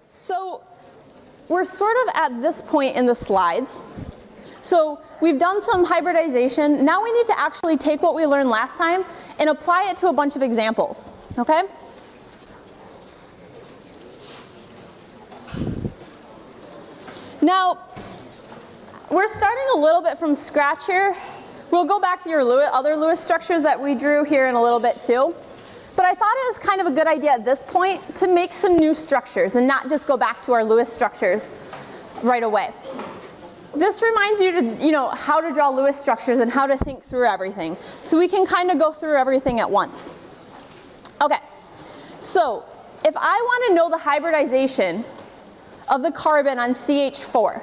So we're sort of at this point in the slides. So we've done some hybridization. Now we need to actually take what we learned last time and apply it to a bunch of examples, okay? Now, we're starting a little bit from scratch here. We'll go back to your other Lewis structures that we drew here in a little bit too. But I thought it was kind of a good idea at this point to make some new structures and not just go back to our Lewis structures right away. This reminds you to, how to draw Lewis structures and how to think through everything. So we can kind of go through everything at once. Okay, so if I want to know the hybridization of the carbon on CH4,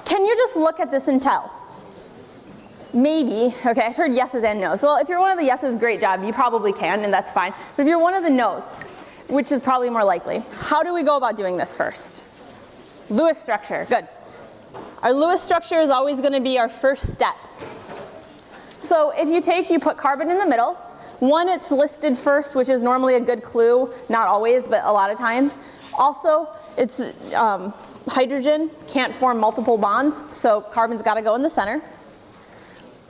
can you just look at this and tell? Maybe. Okay, I've heard yeses and nos. Well, if you're one of the yeses, great job. You probably can, and that's fine. But if you're one of the nos, which is probably more likely, how do we go about doing this first? Lewis structure. Good. Our Lewis structure is always going to be our first step. So if you put carbon in the middle. One, it's listed first, which is normally a good clue. Not always, but a lot of times. Also, it's hydrogen can't form multiple bonds, so carbon's got to go in the center.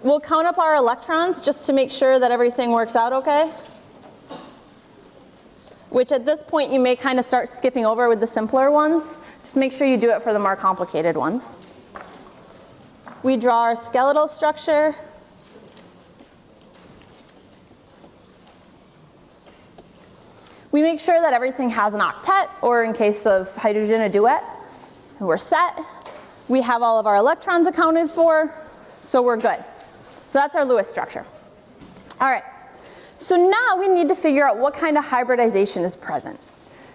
We'll count up our electrons just to make sure that everything works out okay. Which at this point you may kind of start skipping over with the simpler ones. Just make sure you do it for the more complicated ones. We draw our skeletal structure. We make sure that everything has an octet, or in case of hydrogen, a duet. And we're set. We have all of our electrons accounted for, so we're good. So that's our Lewis structure. All right, so now we need to figure out what kind of hybridization is present.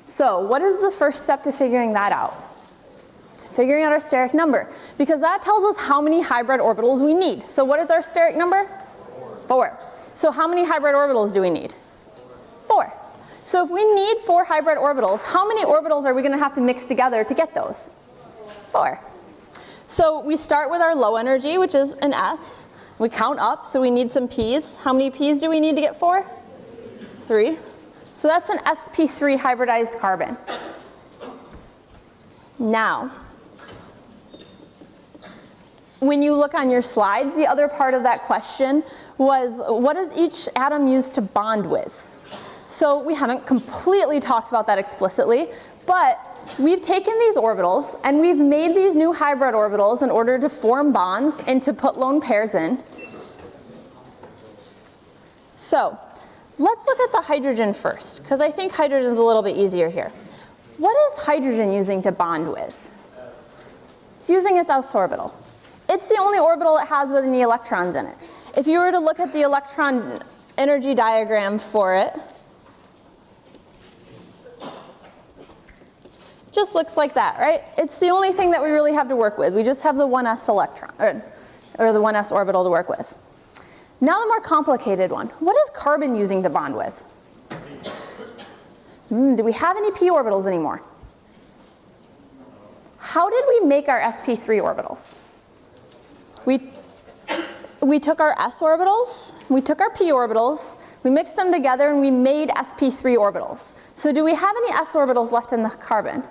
So what is the first step to figuring that out? Figuring out our steric number, because that tells us how many hybrid orbitals we need. So what is our steric number? 4. So how many hybrid orbitals do we need? 4. So if we need 4 hybrid orbitals, how many orbitals are we going to have to mix together to get those? 4. So we start with our low energy, which is an S. We count up, so we need some P's. How many P's do we need to get 4? 3. So that's an sp3 hybridized carbon. Now, when you look on your slides, the other part of that question was, what does each atom use to bond with? So we haven't completely talked about that explicitly, but we've taken these orbitals and we've made these new hybrid orbitals in order to form bonds and to put lone pairs in. So let's look at the hydrogen first, because I think hydrogen is a little bit easier here. What is hydrogen using to bond with? It's using its s orbital. It's the only orbital it has with any electrons in it. If you were to look at the electron energy diagram for it, just looks like that, right? It's the only thing that we really have to work with. We just have the 1s electron, or the 1s orbital to work with. Now the more complicated one. What is carbon using to bond with? Do we have any p orbitals anymore? How did we make our sp3 orbitals? We took our s orbitals, we took our p orbitals, we mixed them together and we made sp3 orbitals. So do we have any s orbitals left in the carbon?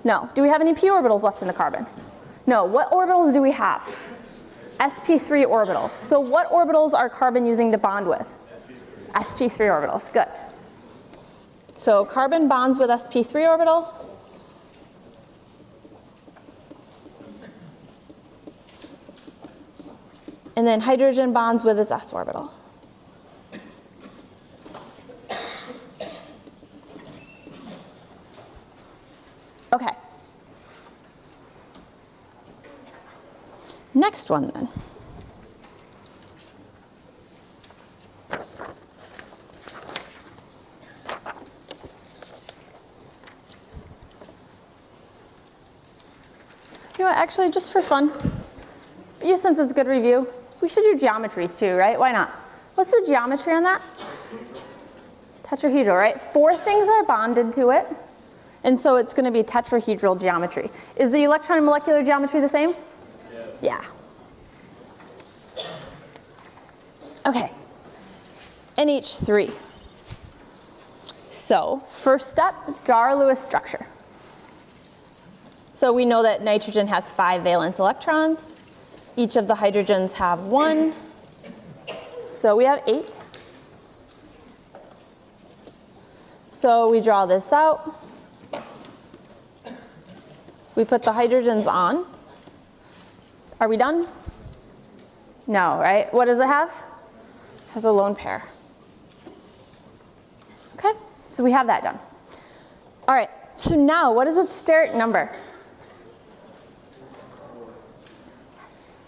No. Do we have any p orbitals left in the carbon? No. What orbitals do we have? sp3 orbitals. So what orbitals are carbon using to bond with? sp3 orbitals. Good. So carbon bonds with sp3 orbital. And then hydrogen bonds with its s orbital. Okay. Next one then. You know what, actually, just for fun, since it's a good review, we should do geometries too, right? Why not? What's the geometry on that? Tetrahedral, right? 4 things are bonded to it, and so it's going to be tetrahedral geometry. Is the electron and molecular geometry the same? Yes. Yeah. Okay. NH3. So, first step, draw our Lewis structure. So we know that nitrogen has 5 valence electrons. Each of the hydrogens have 1. So we have 8. So we draw this out. We put the hydrogens on. Are we done? No, right? What does it have? It has a lone pair. Okay, so we have that done. All right, so now what is its steric number?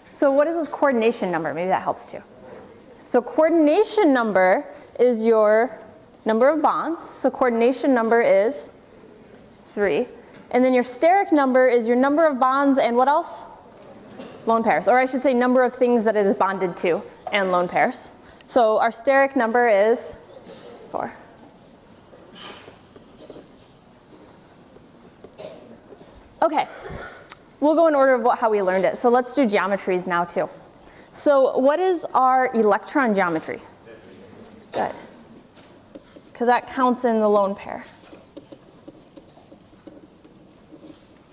So what is its coordination number? Maybe that helps too. So coordination number is your number of bonds. So coordination number is 3. And then your steric number is your number of bonds and what else? Lone pairs. Or I should say number of things that it is bonded to and lone pairs. So our steric number is 4. Okay, we'll go in order of how we learned it. So let's do geometries now too. So what is our electron geometry? Good. Because that counts in the lone pair.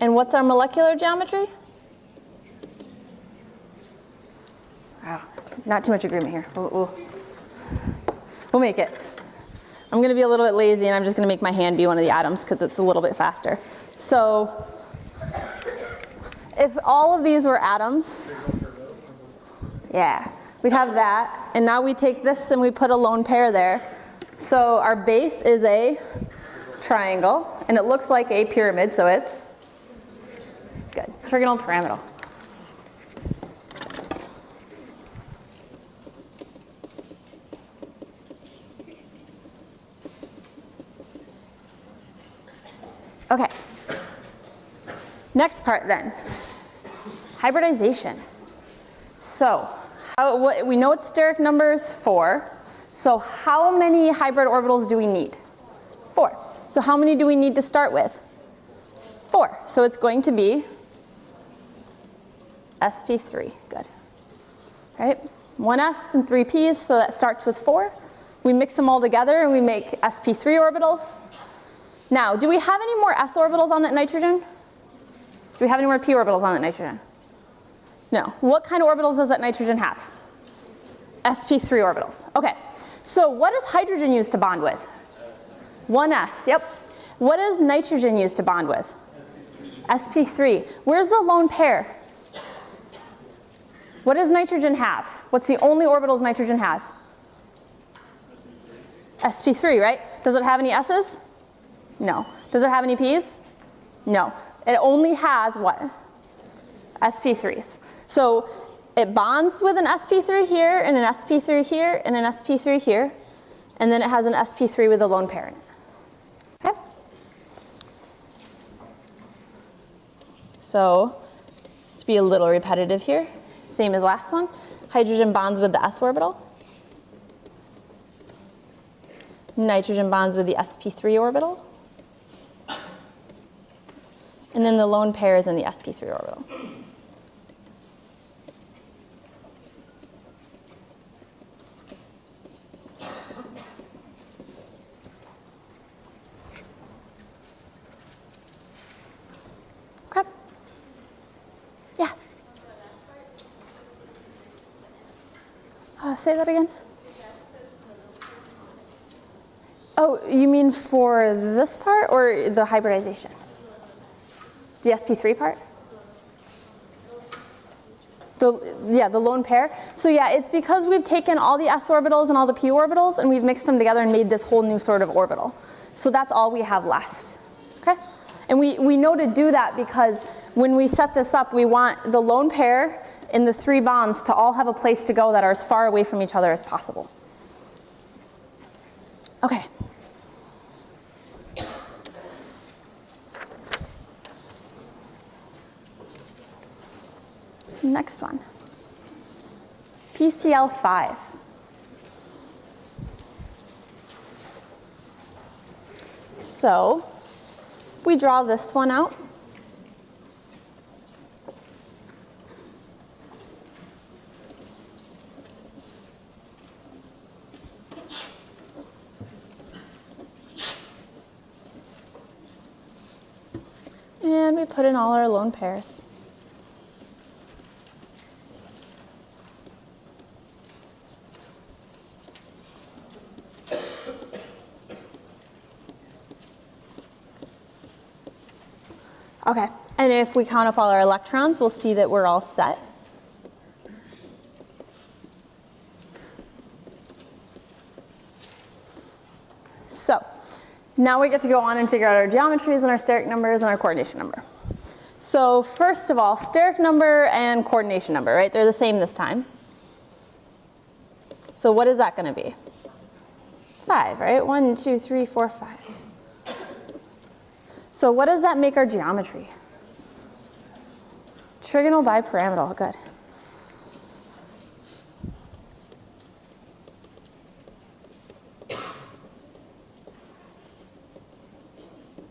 And what's our molecular geometry? Wow, not too much agreement here. We'll make it. I'm going to be a little bit lazy and I'm just going to make my hand be one of the atoms because it's a little bit faster. So if all of these were atoms, yeah, we'd have that. And now we take this and we put a lone pair there. So our base is a triangle and it looks like a pyramid, so it's good. Trigonal pyramidal. Okay. Next part then, hybridization. So we know its steric number is 4. So how many hybrid orbitals do we need? 4. So how many do we need to start with? 4. So it's going to be sp3. Good. Right? 1 s and 3 p's, so that starts with 4. We mix them all together and we make sp3 orbitals. Now, do we have any more s orbitals on that nitrogen? Do we have any more p orbitals on that nitrogen? No. What kind of orbitals does that nitrogen have? sp3 orbitals. Okay. So what does hydrogen use to bond with? 1s, yep. What does nitrogen use to bond with? sp3. Where's the lone pair? What does nitrogen have? What's the only orbitals nitrogen has? sp3, right? Does it have any s's? No. Does it have any p's? No. It only has what? sp3s. So it bonds with an sp3 here, and an sp3 here, and an sp3 here, and then it has an sp3 with a lone pair in it. Okay? So, to be a little repetitive here, same as last one, hydrogen bonds with the s orbital. Nitrogen bonds with the sp3 orbital. And then the lone pair is in the sp3 orbital. Okay. Yeah. Say that again. Oh, you mean for this part or the hybridization? The sp3 part? The lone pair. So yeah, it's because we've taken all the s orbitals and all the p orbitals and we've mixed them together and made this whole new sort of orbital. So that's all we have left. Okay? And we know to do that because when we set this up, we want the lone pair and the 3 bonds to all have a place to go that are as far away from each other as possible. Okay. Next one, PCl5. So we draw this one out. And we put in all our lone pairs? Okay, and if we count up all our electrons, we'll see that we're all set. So now we get to go on and figure out our geometries and our steric numbers and our coordination number. So first of all, steric number and coordination number, right? They're the same this time. So what is that going to be? 5, right? 1, 2, 3, 4, 5. So what does that make our geometry? Trigonal bipyramidal, good.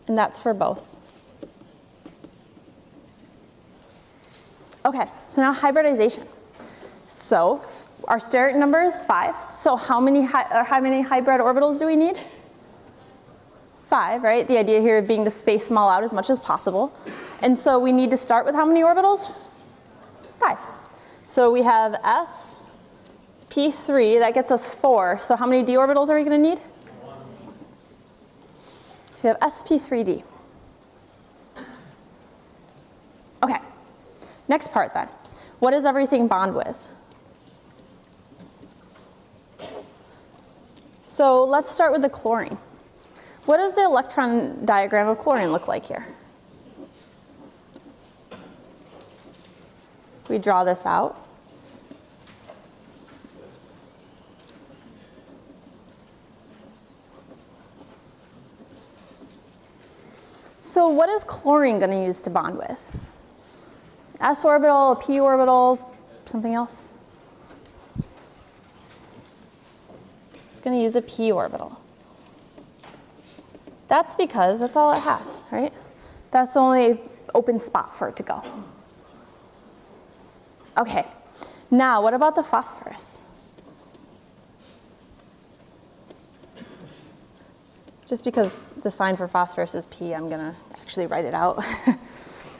And that's for both. Okay, so now hybridization. So our steric number is 5. So how many hybrid orbitals do we need? 5, right? The idea here being to space them all out as much as possible. And so we need to start with how many orbitals? 5. So we have s, p3, that gets us 4. So how many d orbitals are we going to need? 1. So we have sp3d. Okay, next part then. What does everything bond with? So let's start with the chlorine. What does the electron diagram of chlorine look like here? We draw this out. So what is chlorine going to use to bond with? S orbital, a p orbital, something else? It's going to use a p orbital. That's because that's all it has, right? That's the only open spot for it to go. Okay, now what about the phosphorus? Just because the sign for phosphorus is P, I'm going to actually write it out.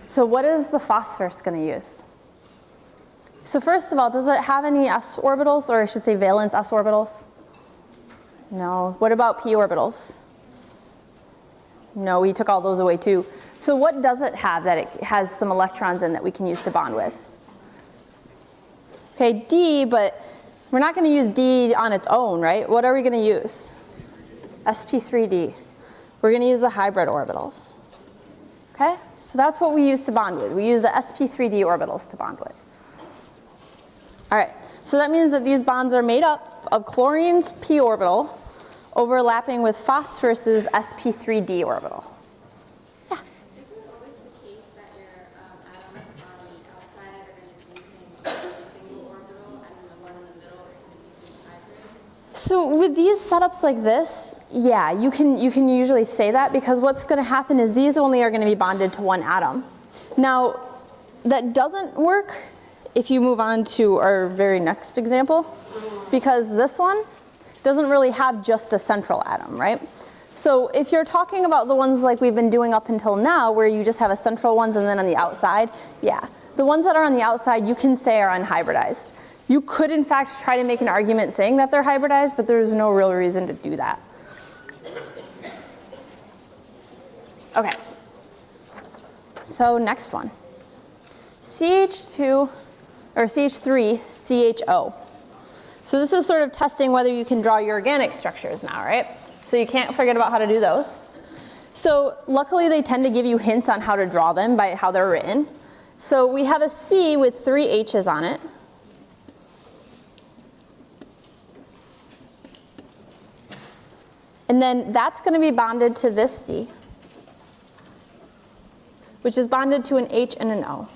So what is the phosphorus going to use? So first of all, does it have any s orbitals, or I should say valence s orbitals? No. What about p orbitals? No, we took all those away too. So what does it have that it has some electrons in that we can use to bond with? Okay, D, but we're not going to use D on its own, right? What are we going to use? sp3d. We're going to use the hybrid orbitals. Okay, so that's what we use to bond with. We use the sp3d orbitals to bond with. All right, so that means that these bonds are made up of chlorine's p orbital overlapping with phosphorus's sp3d orbital. Yeah? Isn't it always the case that your atoms on the outside are going to be using a single orbital and then the one in the middle is going to be using hybrid? So with these setups like this, yeah, you can usually say that, because what's going to happen is these only are going to be bonded to one atom. Now, that doesn't work if you move on to our very next example, because this one doesn't really have just a central atom, right? So if you're talking about the ones like we've been doing up until now, where you just have a central ones and then on the outside, yeah, the ones that are on the outside you can say are unhybridized. You could in fact try to make an argument saying that they're hybridized, but there's no real reason to do that. Okay, so next one. CH2, or CH3, CHO. So this is sort of testing whether you can draw your organic structures now, right? So you can't forget about how to do those. So luckily they tend to give you hints on how to draw them by how they're written. So we have a C with 3 H's on it. And then that's going to be bonded to this C, which is bonded to an H and an O.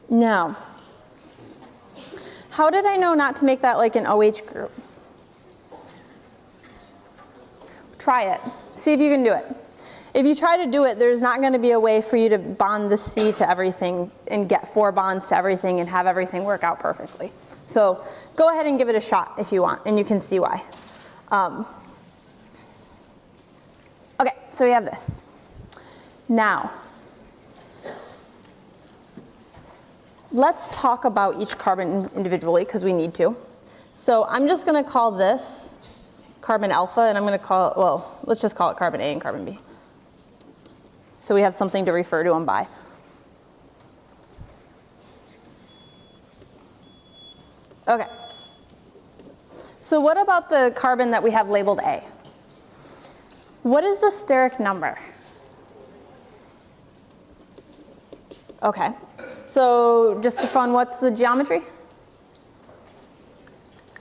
Now, how did I know not to make that like an OH group? Try it. See if you can do it. If you try to do it, there's not going to be a way for you to bond the C to everything and get 4 bonds to everything and have everything work out perfectly. So go ahead and give it a shot if you want, and you can see why. Okay, so we have this. Now, let's talk about each carbon individually because we need to. So I'm just going to call this carbon alpha, and I'm going to call it, well, let's just call it carbon A and carbon B. So we have something to refer to them by. Okay. So what about the carbon that we have labeled A? What is the steric number? Okay. So just for fun, what's the geometry?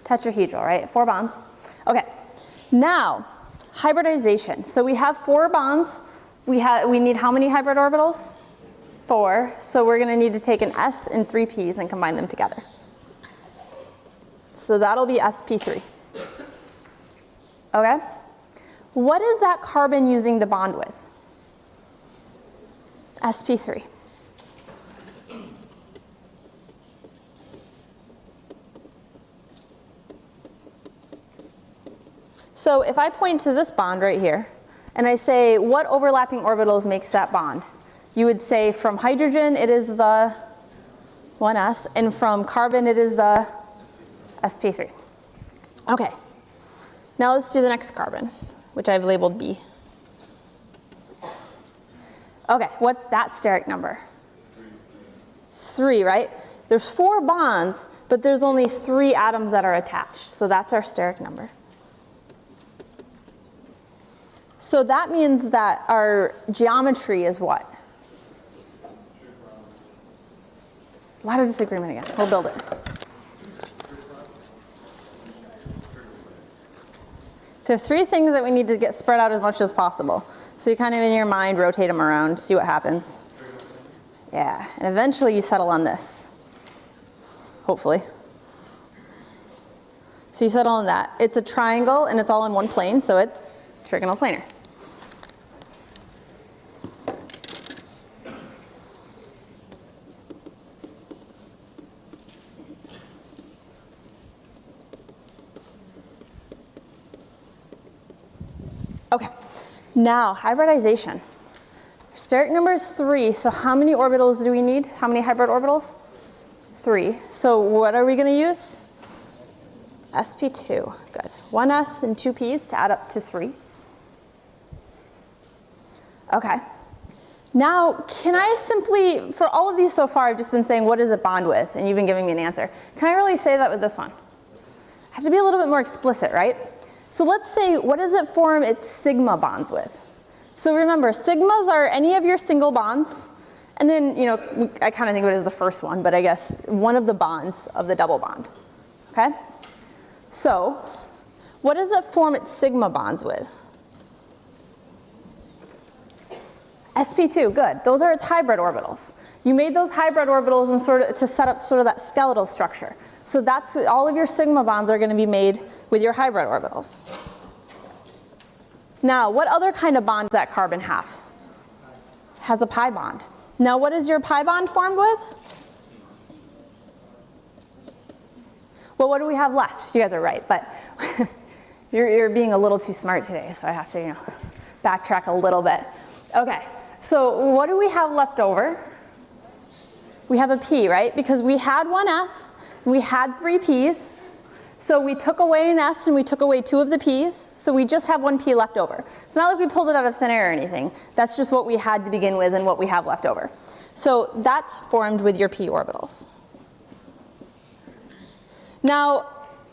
Tetrahedral, right? 4 bonds. Okay. Now, hybridization. So we have 4 bonds. We need how many hybrid orbitals? 4. So we're going to need to take an S and 3 P's and combine them together. So that'll be sp3. Okay? What is that carbon using to bond with? sp3. So if I point to this bond right here, and I say, what overlapping orbitals makes that bond? You would say from hydrogen, it is the 1s, and from carbon, it is the sp3. Okay. Now let's do the next carbon, which I've labeled B. Okay, what's that steric number? 3, right? There's 4 bonds, but there's only 3 atoms that are attached, so that's our steric number. So that means that our geometry is what? A lot of disagreement again. We'll build it. So 3 things that we need to get spread out as much as possible. So you kind of in your mind rotate them around, see what happens. Yeah, and eventually you settle on this. Hopefully. So you settle on that. It's a triangle and it's all in one plane, so it's trigonal planar. Okay, now hybridization. Steric number is 3, so how many orbitals do we need? How many hybrid orbitals? 3. So what are we going to use? sp2, good. 1s and 2 p's to add up to 3. Okay. Now, can I simply, for all of these so far, I've just been saying, what does it bond with? And you've been giving me an answer. Can I really say that with this one? I have to be a little bit more explicit, right? So let's say, what does it form its sigma bonds with? So remember, sigmas are any of your single bonds, and then, you know, I kind of think of it as the first one, but I guess one of the bonds of the double bond, okay? So, what does it form its sigma bonds with? sp2, good. Those are its hybrid orbitals. You made those hybrid orbitals and sort of to set up sort of that skeletal structure. So that's all of your sigma bonds are going to be made with your hybrid orbitals. Now, what other kind of bond does that carbon have? Has a pi bond. Now, what is your pi bond formed with? Well, what do we have left? You guys are right, but you're being a little too smart today, so I have to, backtrack a little bit. Okay, so what do we have left over? We have a p, right? Because we had 1s, we had 3 p's, so we took away an s and we took away 2 of the p's, so we just have 1 p left over. It's not like we pulled it out of thin air or anything. That's just what we had to begin with and what we have left over. So that's formed with your p orbitals. Now,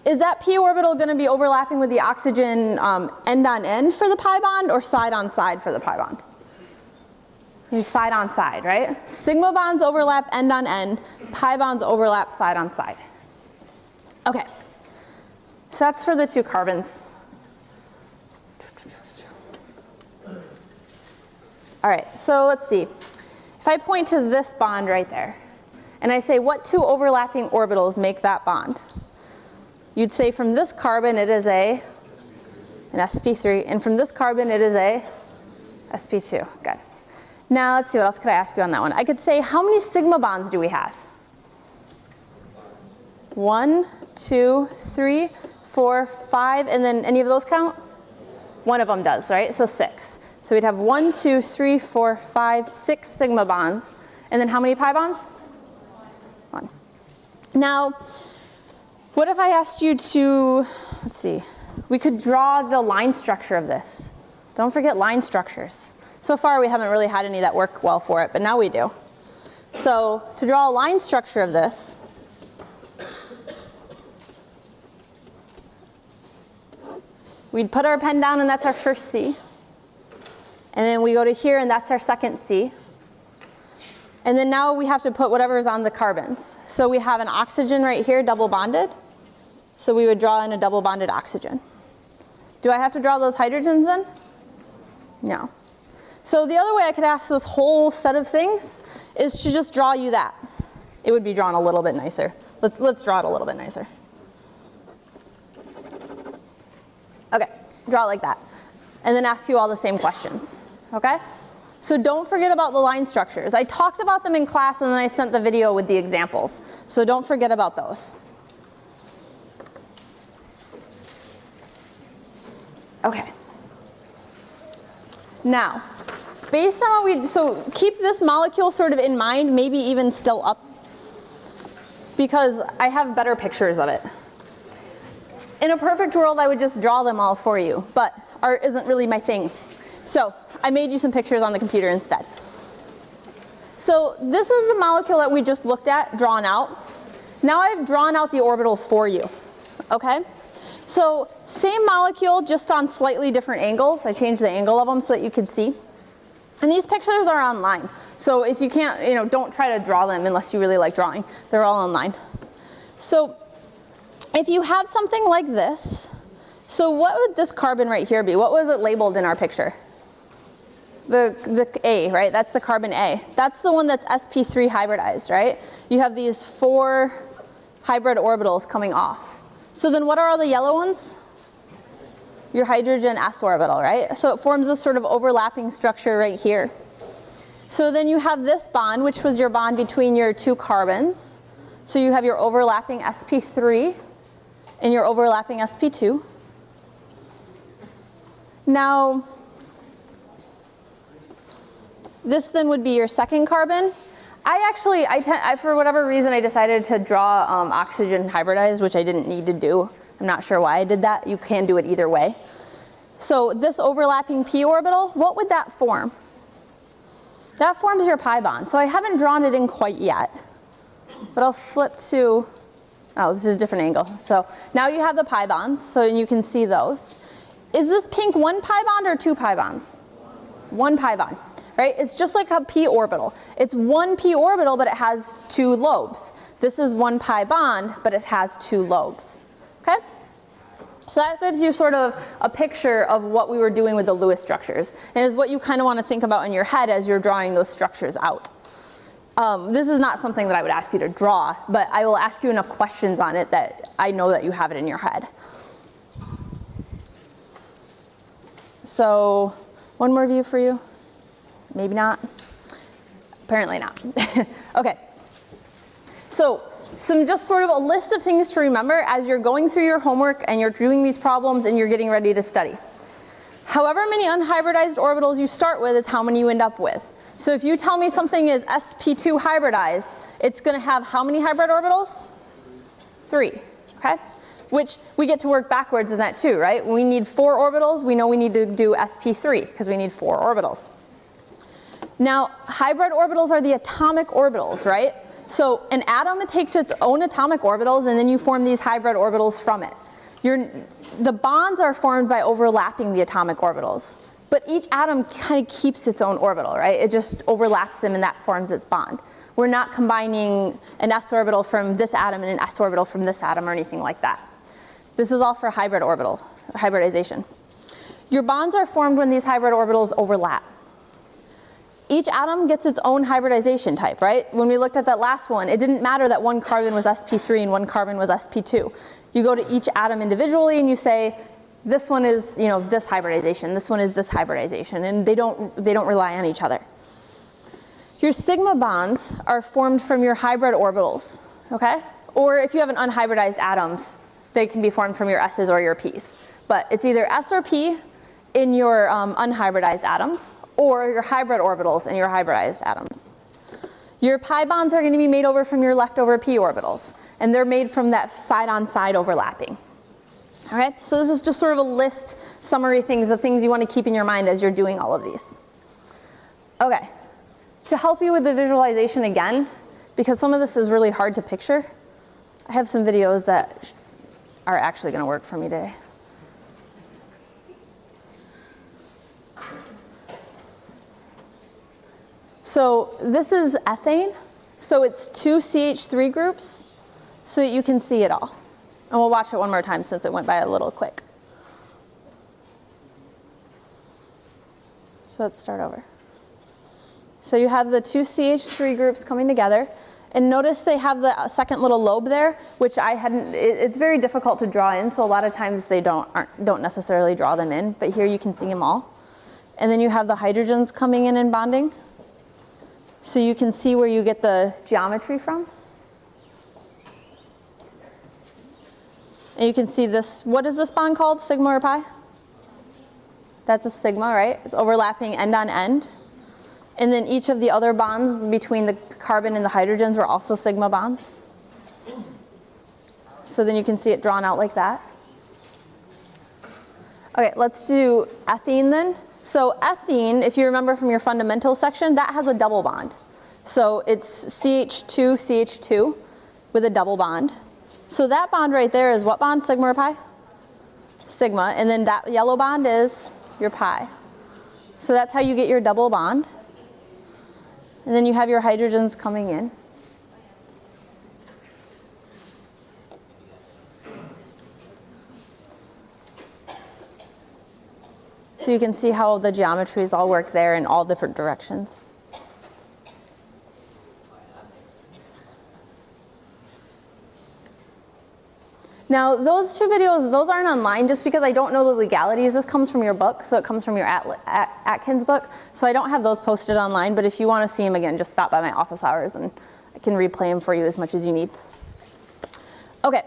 is that p orbital going to be overlapping with the oxygen end on end for the pi bond or side on side for the pi bond? Side on side, right? Sigma bonds overlap end on end, pi bonds overlap side on side. Okay, so that's for the 2 carbons. All right, so let's see. If I point to this bond right there, and I say, what 2 overlapping orbitals make that bond? You'd say from this carbon it is an sp3, and from this carbon it is a sp2. Good. Now let's see, what else could I ask you on that one? I could say, how many sigma bonds do we have? 1, 2, 3, 4, 5, and then any of those count? one of them does, right? So 6. So we'd have 1, 2, 3, 4, 5, 6 sigma bonds. And then how many pi bonds? 1. Now, what if I asked you to, let's see, we could draw the line structure of this. Don't forget line structures. So far we haven't really had any that work well for it, but now we do. So to draw a line structure of this, we'd put our pen down and that's our first C. And then we go to here and that's our second C. And then now we have to put whatever is on the carbons. So we have an oxygen right here, double bonded. So we would draw in a double bonded oxygen. Do I have to draw those hydrogens in? No. So the other way I could ask this whole set of things is to just draw you that. It would be drawn a little bit nicer. Let's draw it a little bit nicer. Okay, draw it like that. And then ask you all the same questions, okay? So don't forget about the line structures. I talked about them in class and then I sent the video with the examples. So don't forget about those. Okay. Now, based on what so keep this molecule sort of in mind, maybe even still up, because I have better pictures of it. In a perfect world, I would just draw them all for you, but art isn't really my thing. So I made you some pictures on the computer instead. So this is the molecule that we just looked at, drawn out. Now I've drawn out the orbitals for you, okay? So same molecule, just on slightly different angles. I changed the angle of them so that you could see. And these pictures are online. So if you can't, don't try to draw them unless you really like drawing. They're all online. So if you have something like this, so what would this carbon right here be? What was it labeled in our picture? The A, right? That's the carbon A. That's the one that's sp3 hybridized, right? You have these 4 hybrid orbitals coming off. So then what are all the yellow ones? Your hydrogen s orbital, right? So it forms this sort of overlapping structure right here. So then you have this bond, which was your bond between your 2 carbons. So you have your overlapping sp3 and your overlapping sp2. Now, this then would be your second carbon. For whatever reason, I decided to draw oxygen hybridized, which I didn't need to do. I'm not sure why I did that. You can do it either way. So this overlapping p orbital, what would that form? That forms your pi bond. So I haven't drawn it in quite yet, but I'll flip to, oh, this is a different angle. So now you have the pi bonds, so you can see those. Is this pink 1 pi bond or 2 pi bonds? 1 pi bond. Right? It's just like a p orbital. It's 1 p orbital, but it has 2 lobes. This is 1 pi bond, but it has 2 lobes. Okay? So that gives you sort of a picture of what we were doing with the Lewis structures, and is what you kind of want to think about in your head as you're drawing those structures out. This is not something that I would ask you to draw, but I will ask you enough questions on it that I know that you have it in your head. So, one more view for you. Maybe not. Apparently not. Okay. So some just sort of a list of things to remember as you're going through your homework and you're doing these problems and you're getting ready to study. However many unhybridized orbitals you start with is how many you end up with. So if you tell me something is sp2 hybridized, it's going to have how many hybrid orbitals? 3. Okay? Which we get to work backwards in that too, right? We need 4 orbitals. We know we need to do sp3 because we need 4 orbitals. Now, hybrid orbitals are the atomic orbitals, right? So an atom, it takes its own atomic orbitals, and then you form these hybrid orbitals from it. The bonds are formed by overlapping the atomic orbitals. But each atom kind of keeps its own orbital, right? It just overlaps them, and that forms its bond. We're not combining an s orbital from this atom and an s orbital from this atom or anything like that. This is all for hybrid orbital, hybridization. Your bonds are formed when these hybrid orbitals overlap. Each atom gets its own hybridization type, right? When we looked at that last one, it didn't matter that 1 carbon was sp3 and 1 carbon was sp2. You go to each atom individually and you say, this one is, this hybridization, this one is this hybridization, and they don't rely on each other. Your sigma bonds are formed from your hybrid orbitals, okay? Or if you have an unhybridized atoms, they can be formed from your s's or your p's. But it's either s or p, in your unhybridized atoms, or your hybrid orbitals in your hybridized atoms. Your pi bonds are going to be made over from your leftover p orbitals, and they're made from that side-on-side overlapping. All right, so this is just sort of a list, summary things of things you want to keep in your mind as you're doing all of these. Okay, to help you with the visualization again, because some of this is really hard to picture, I have some videos that are actually going to work for me today. So this is ethane. So it's 2 CH3 groups so that you can see it all. And we'll watch it one more time since it went by a little quick. So let's start over. So you have the 2 CH3 groups coming together. And notice they have the second little lobe there, which it's very difficult to draw in, so a lot of times they don't necessarily draw them in, but here you can see them all. And then you have the hydrogens coming in and bonding. So you can see where you get the geometry from. And you can see this, what is this bond called, sigma or pi? That's a sigma, right? It's overlapping end on end. And then each of the other bonds between the carbon and the hydrogens were also sigma bonds. So then you can see it drawn out like that. Okay, let's do ethene then. So ethene, if you remember from your fundamental section, that has a double bond. So it's CH2, CH2 with a double bond. So that bond right there is what bond, sigma or pi? Sigma, and then that yellow bond is your pi. So that's how you get your double bond. And then you have your hydrogens coming in. So you can see how the geometries all work there in all different directions. Now, those 2 videos, those aren't online just because I don't know the legalities. This comes from your book, so it comes from your Atkins book. So I don't have those posted online, but if you want to see them again, just stop by my office hours and I can replay them for you as much as you need. Okay,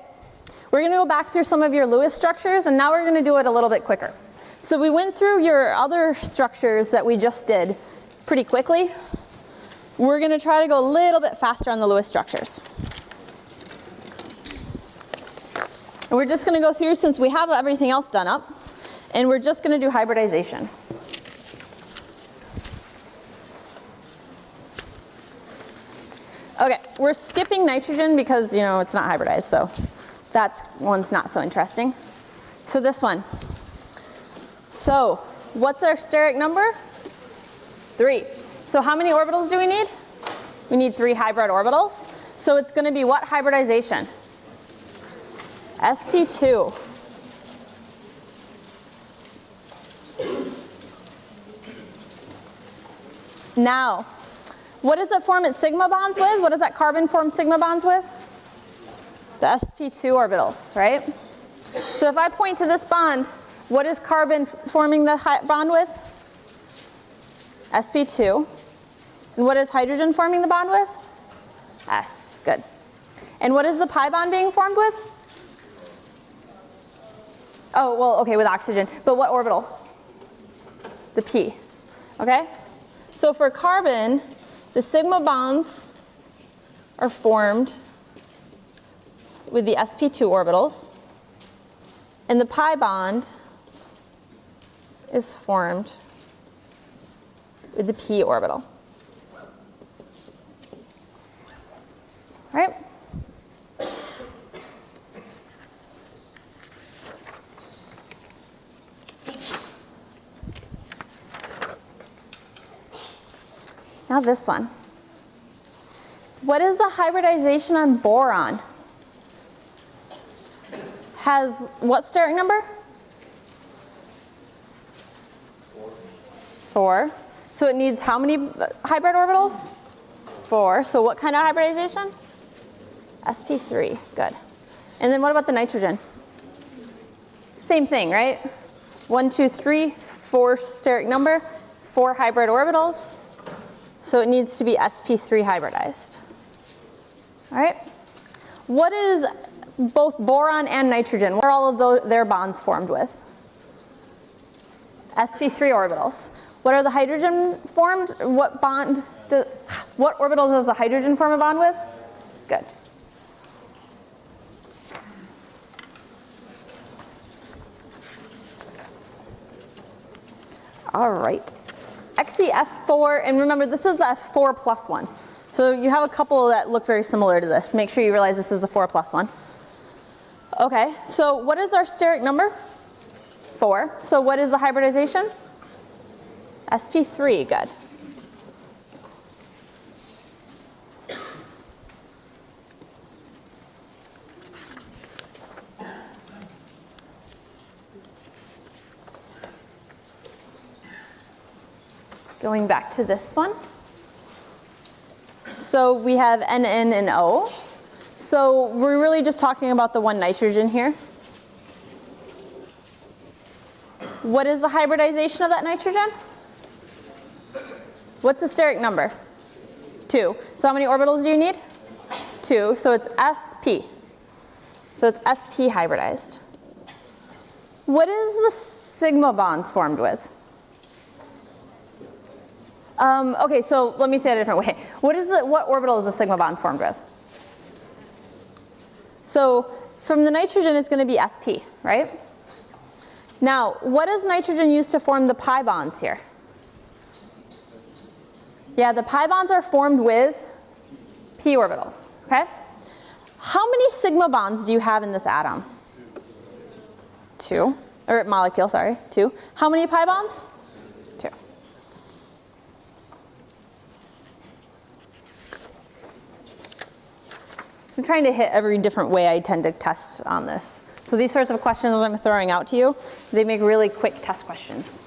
we're going to go back through some of your Lewis structures, and now we're going to do it a little bit quicker. So we went through your other structures that we just did pretty quickly. We're going to try to go a little bit faster on the Lewis structures. And we're just going to go through, since we have everything else done up, and we're just going to do hybridization. Okay, we're skipping nitrogen because, you know, it's not hybridized, so that one's not so interesting. So this one. So what's our steric number? 3. So how many orbitals do we need? We need 3 hybrid orbitals. So it's going to be what hybridization? sp2. Now, what does it form its sigma bonds with? What does that carbon form sigma bonds with? The sp2 orbitals, right? So if I point to this bond, what is carbon forming the bond with? sp2. And what is hydrogen forming the bond with? S. Good. And what is the pi bond being formed with? Oh, well, okay, with oxygen. But what orbital? The p. Okay? So for carbon, the sigma bonds are formed with the sp2 orbitals, and the pi bond is formed with the p orbital. All right? Now this one. What is the hybridization on boron? Has what steric number? 4. So it needs how many hybrid orbitals? 4. So what kind of hybridization? sp3. Good. And then what about the nitrogen? Same thing, right? 1, 2, 3, 4 steric number, 4 hybrid orbitals. So it needs to be sp3 hybridized. All right? What is both boron and nitrogen? What are all of their bonds formed with? sp3 orbitals. What are the hydrogen formed? What orbitals does the hydrogen form a bond with? Good. All right. XeF4, and remember this is the F4 plus one. So you have a couple that look very similar to this. Make sure you realize this is the 4 plus one. Okay, so what is our steric number? 4. So what is the hybridization? sp3, good. Going back to this one. So we have NN and O. So we're really just talking about the one nitrogen here. What is the hybridization of that nitrogen? What's the steric number? 2. So how many orbitals do you need? 2. So it's sp. So it's sp hybridized. What is the sigma bonds formed with? Okay, so let me say it a different way. What orbital is the sigma bonds formed with? So from the nitrogen, it's going to be sp, right? Now, what does nitrogen use to form the pi bonds here? Yeah, the pi bonds are formed with p orbitals, okay? How many sigma bonds do you have in this atom? 2, or molecule, sorry, 2. How many pi bonds? 2. I'm trying to hit every different way I tend to test on this. So these sorts of questions I'm throwing out to you, they make really quick test questions.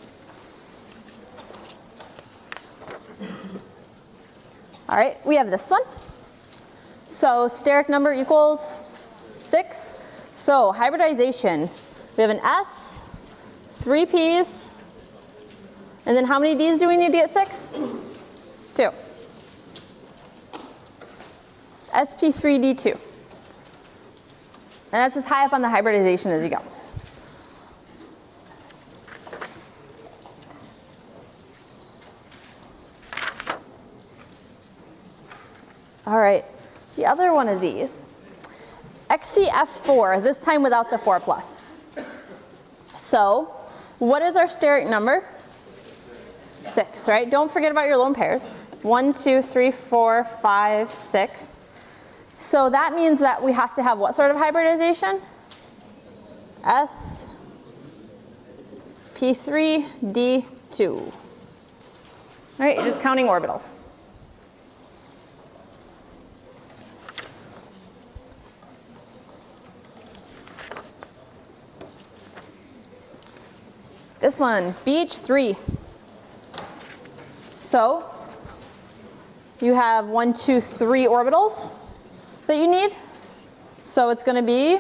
All right, we have this one. So steric number equals 6. So hybridization, we have an S, 3 Ps, and then how many Ds do we need to get 6? 2. sp3d2. And that's as high up on the hybridization as you go. All right, the other one of these, XeF4, this time without the 4 plus. So what is our steric number? 6, right? Don't forget about your lone pairs. 1, 2, 3, 4, 5, 6. So that means that we have to have what sort of hybridization? sp3d2. All right, just counting orbitals. This one, BH3. So you have 1, 2, 3 orbitals that you need. So it's going to be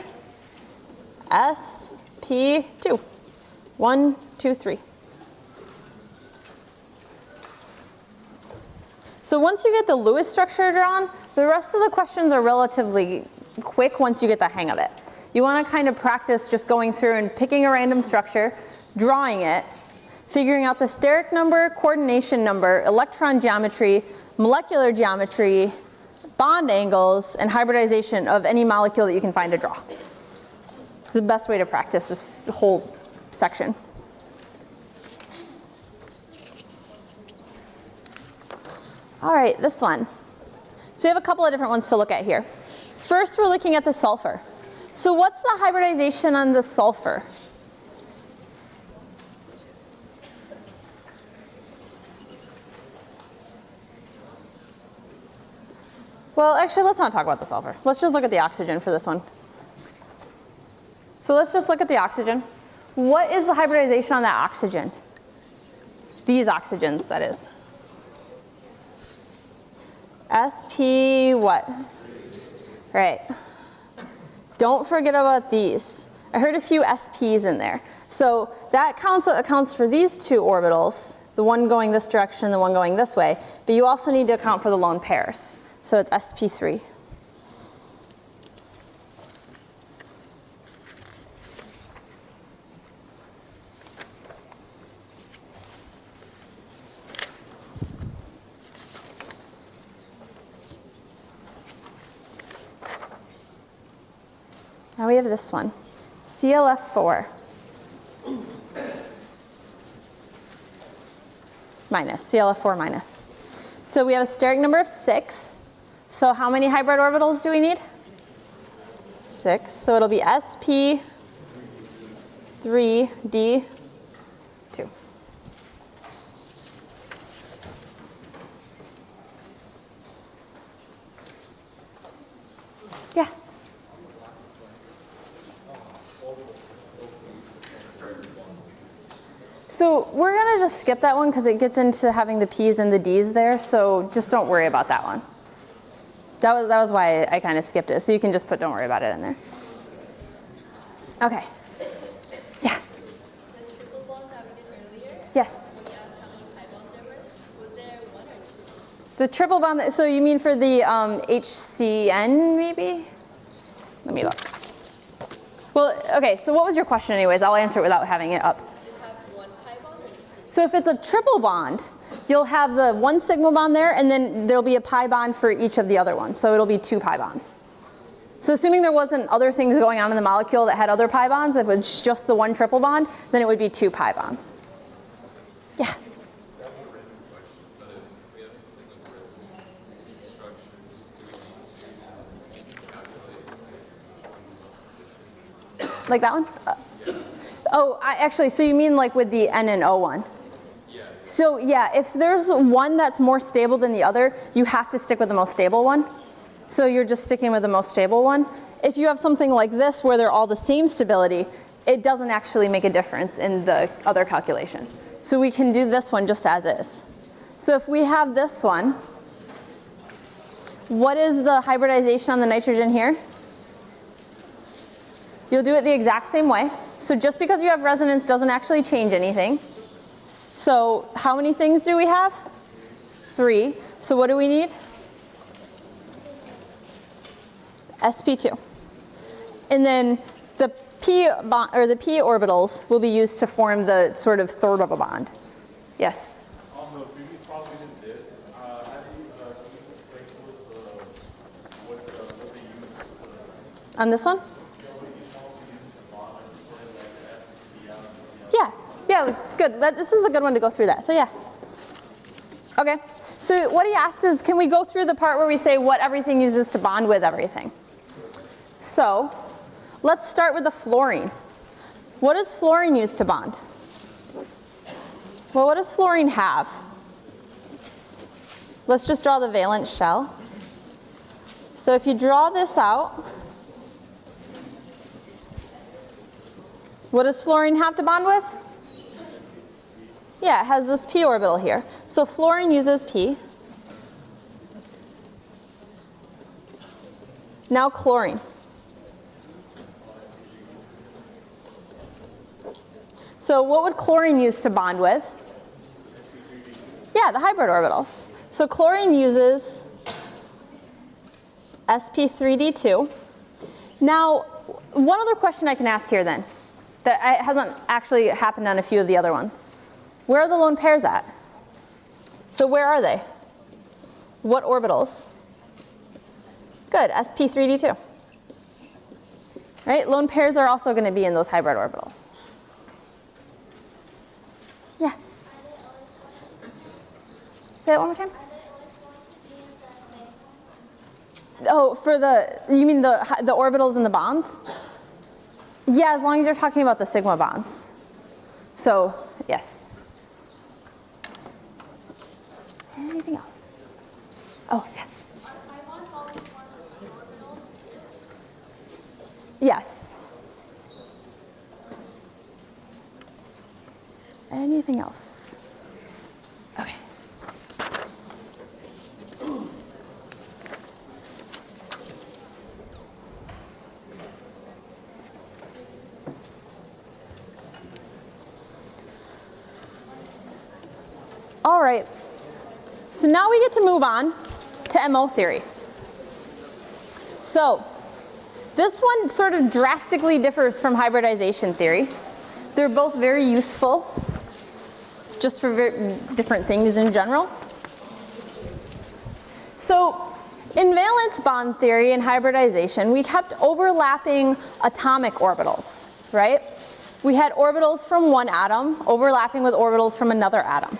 sp2. 1, 2, 3. So once you get the Lewis structure drawn, the rest of the questions are relatively quick once you get the hang of it. You want to kind of practice just going through and picking a random structure, drawing it, figuring out the steric number, coordination number, electron geometry, molecular geometry, bond angles, and hybridization of any molecule that you can find to draw. It's the best way to practice this whole section. All right, this one. So we have a couple of different ones to look at here. First, we're looking at the sulfur. So what's the hybridization on the sulfur? Well, actually, let's not talk about the sulfur. Let's just look at the oxygen for this one. So let's just look at the oxygen. What is the hybridization on that oxygen? These oxygens, that is. sp what? Right. Don't forget about these. I heard a few sps in there. So that accounts for these 2 orbitals, the one going this direction, the one going this way. But you also need to account for the lone pairs. So it's sp3. Now we have this one, ClF4 minus, ClF4 minus. So we have a steric number of 6. So how many hybrid orbitals do we need? 6. So it'll be sp3d2. Yeah. So we're going to just skip that one because it gets into having the P's and the D's there, so just don't worry about that one. That was why I kind of skipped it, so you can just put don't worry about it in there. Okay. Yeah. The triple bond that we did earlier, Yes. when you asked how many pi bonds there were, was there 1 or 2? The triple bond, so you mean for the HCN maybe? Let me look. Well, okay, so what was your question anyways? I'll answer it without having it up. Does it have 1 pi bond or 2? So if it's a triple bond, you'll have the 1 sigma bond there, and then there'll be a pi bond for each of the other ones. So it'll be 2 pi bonds. So assuming there wasn't other things going on in the molecule that had other pi bonds, if it was just the 1 triple bond, then it would be 2 pi bonds. Yeah. Like that one? Actually, so you mean like with the N and O one? Yeah. So yeah, if there's one that's more stable than the other, you have to stick with the most stable one. So you're just sticking with the most stable one. If you have something like this where they're all the same stability, it doesn't actually make a difference in the other calculation. So we can do this one just as is. So if we have this one, what is the hybridization on the nitrogen here? You'll do it the exact same way. So just because you have resonance doesn't actually change anything. So how many things do we have? 3. So what do we need? sp2. And then the p bond, or the p orbitals will be used to form the sort of third of a bond. Yes? On the previous problem we just did, how do you explain to us what they use? On this one? Yeah, good. This is a good one to go through that. So yeah. Okay. So what he asked is, can we go through the part where we say what everything uses to bond with everything? So let's start with the fluorine. What does fluorine use to bond? Well, what does fluorine have? Let's just draw the valence shell. So if you draw this out, what does fluorine have to bond with? Yeah, it has this p orbital here. So fluorine uses p. Now chlorine. So what would chlorine use to bond with? Yeah, the hybrid orbitals. So chlorine uses sp3d2. Now, one other question I can ask here then, that hasn't actually happened on a few of the other ones. Where are the lone pairs at? So where are they? What orbitals? Good, sp3d2. Right, lone pairs are also going to be in those hybrid orbitals. Yeah. Say that one more time. Oh, for you mean the orbitals and the bonds? Yeah, as long as you're talking about the sigma bonds. So, yes. Anything else? Oh, yes. Are pi bonds always formed with p orbitals? Yes. Anything else? Okay. All right. So now we get to move on to MO theory. So this one sort of drastically differs from hybridization theory. They're both very useful, just for very different things in general. So In valence bond theory and hybridization, we kept overlapping atomic orbitals, right? We had orbitals from one atom overlapping with orbitals from another atom.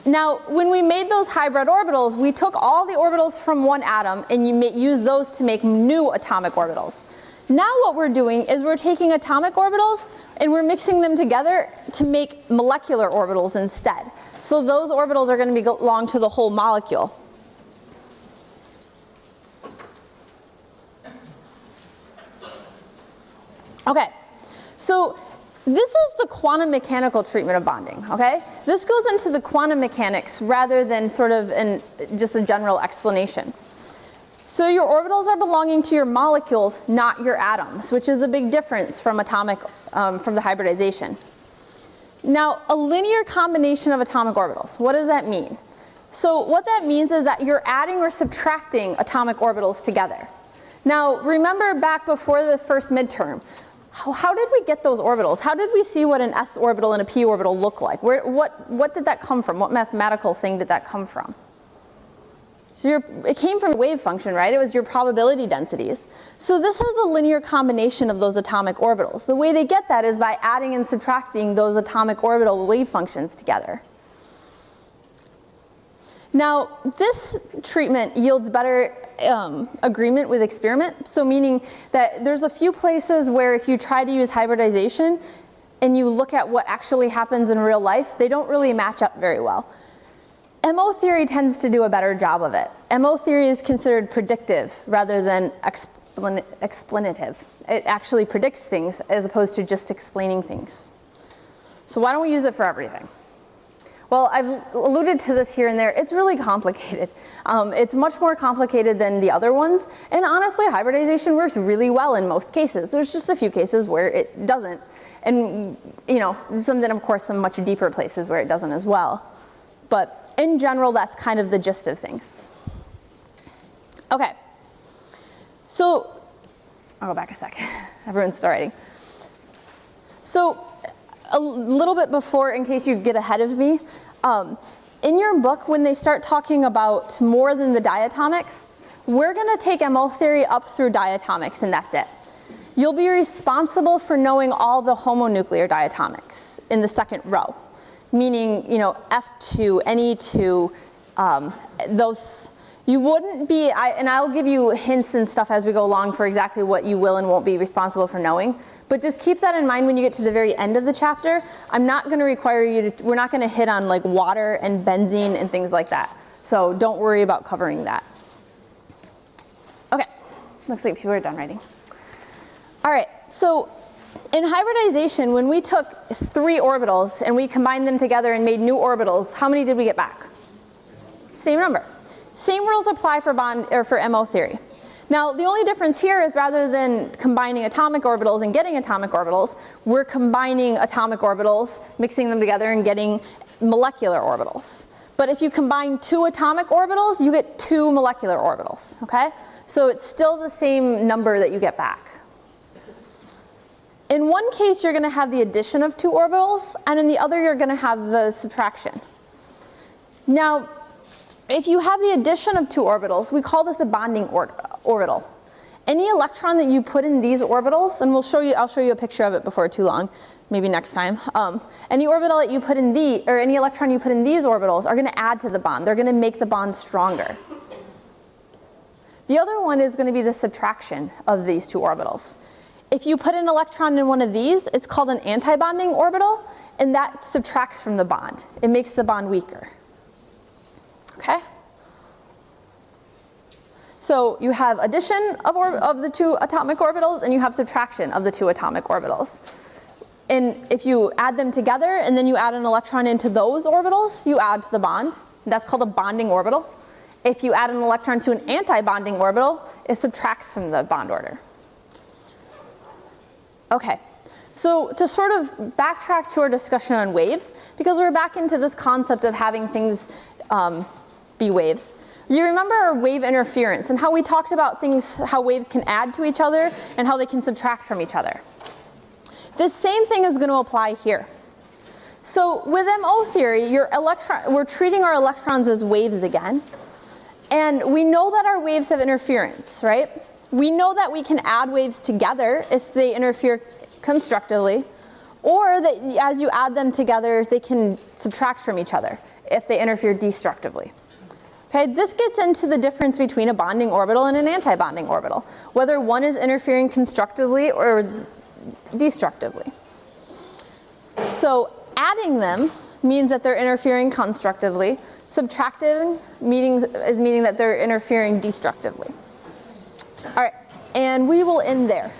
Now, when we made those hybrid orbitals, we took all the orbitals from one atom and used those to make new atomic orbitals. Now what we're doing is we're taking atomic orbitals and we're mixing them together to make molecular orbitals instead. So those orbitals are going to belong to the whole molecule. Okay, so this is the quantum mechanical treatment of bonding, okay? This goes into the quantum mechanics rather than sort of just a general explanation. So your orbitals are belonging to your molecules, not your atoms, which is a big difference from from the hybridization. Now, a linear combination of atomic orbitals, what does that mean? So what that means is that you're adding or subtracting atomic orbitals together. Now, remember back before the first midterm, how did we get those orbitals? How did we see what an s orbital and a p orbital look like? What did that come from? What mathematical thing did that come from? So it came from a wave function, right? It was your probability densities. So this is a linear combination of those atomic orbitals. The way they get that is by adding and subtracting those atomic orbital wave functions together. Now, this treatment yields better agreement with experiment. So meaning that there's a few places where if you try to use hybridization and you look at what actually happens in real life, they don't really match up very well. MO theory tends to do a better job of it. MO theory is considered predictive rather than explanative. It actually predicts things as opposed to just explaining things. So why don't we use it for everything? Well, I've alluded to this here and there. It's really complicated. It's much more complicated than the other ones. And honestly, hybridization works really well in most cases. There's just a few cases where it doesn't. And then of course some much deeper places where it doesn't as well. But in general, that's kind of the gist of things. Okay. So, I'll go back a sec. Everyone's still writing. So, a little bit before, in case you get ahead of me, in your book, when they start talking about more than the diatomics, we're going to take MO theory up through diatomics, and that's it. You'll be responsible for knowing all the homonuclear diatomics in the second row, meaning, F2, Ne2, those. You wouldn't be, and I'll give you hints and stuff as we go along for exactly what you will and won't be responsible for knowing. But just keep that in mind when you get to the very end of the chapter. I'm not going to require you to, we're not going to hit on like water and benzene and things like that. So don't worry about covering that. Okay, looks like people are done writing. All right, so in hybridization, when we took 3 orbitals and we combined them together and made new orbitals, how many did we get back? Same number. Same rules apply for MO theory. Now, the only difference here is rather than combining atomic orbitals and getting atomic orbitals, we're combining atomic orbitals, mixing them together and getting molecular orbitals. But if you combine 2 atomic orbitals, you get 2 molecular orbitals, okay? So it's still the same number that you get back. In one case, you're going to have the addition of 2 orbitals, and in the other, you're going to have the subtraction. Now, if you have the addition of 2 orbitals, we call this a bonding orbital. Any electron that you put in these orbitals, and I'll show you a picture of it before too long, maybe next time. Any orbital that you put in any electron you put in these orbitals are going to add to the bond. They're going to make the bond stronger. The other one is going to be the subtraction of these 2 orbitals. If you put an electron in one of these, it's called an antibonding orbital, and that subtracts from the bond. It makes the bond weaker. Okay? So you have addition of the 2 atomic orbitals, and you have subtraction of the 2 atomic orbitals. And if you add them together, and then you add an electron into those orbitals, you add to the bond. That's called a bonding orbital. If you add an electron to an antibonding orbital, it subtracts from the bond order. Okay. So to sort of backtrack to our discussion on waves, because we're back into this concept of having things be waves. You remember our wave interference and how we talked about how waves can add to each other and how they can subtract from each other. This same thing is going to apply here. So with MO theory, we're treating our electrons as waves again. And we know that our waves have interference, right? We know that we can add waves together if they interfere constructively, or that as you add them together, they can subtract from each other if they interfere destructively. Okay, this gets into the difference between a bonding orbital and an anti-bonding orbital, whether one is interfering constructively or destructively. So adding them means that they're interfering constructively. Subtracting meaning that they're interfering destructively. All right, and we will end there.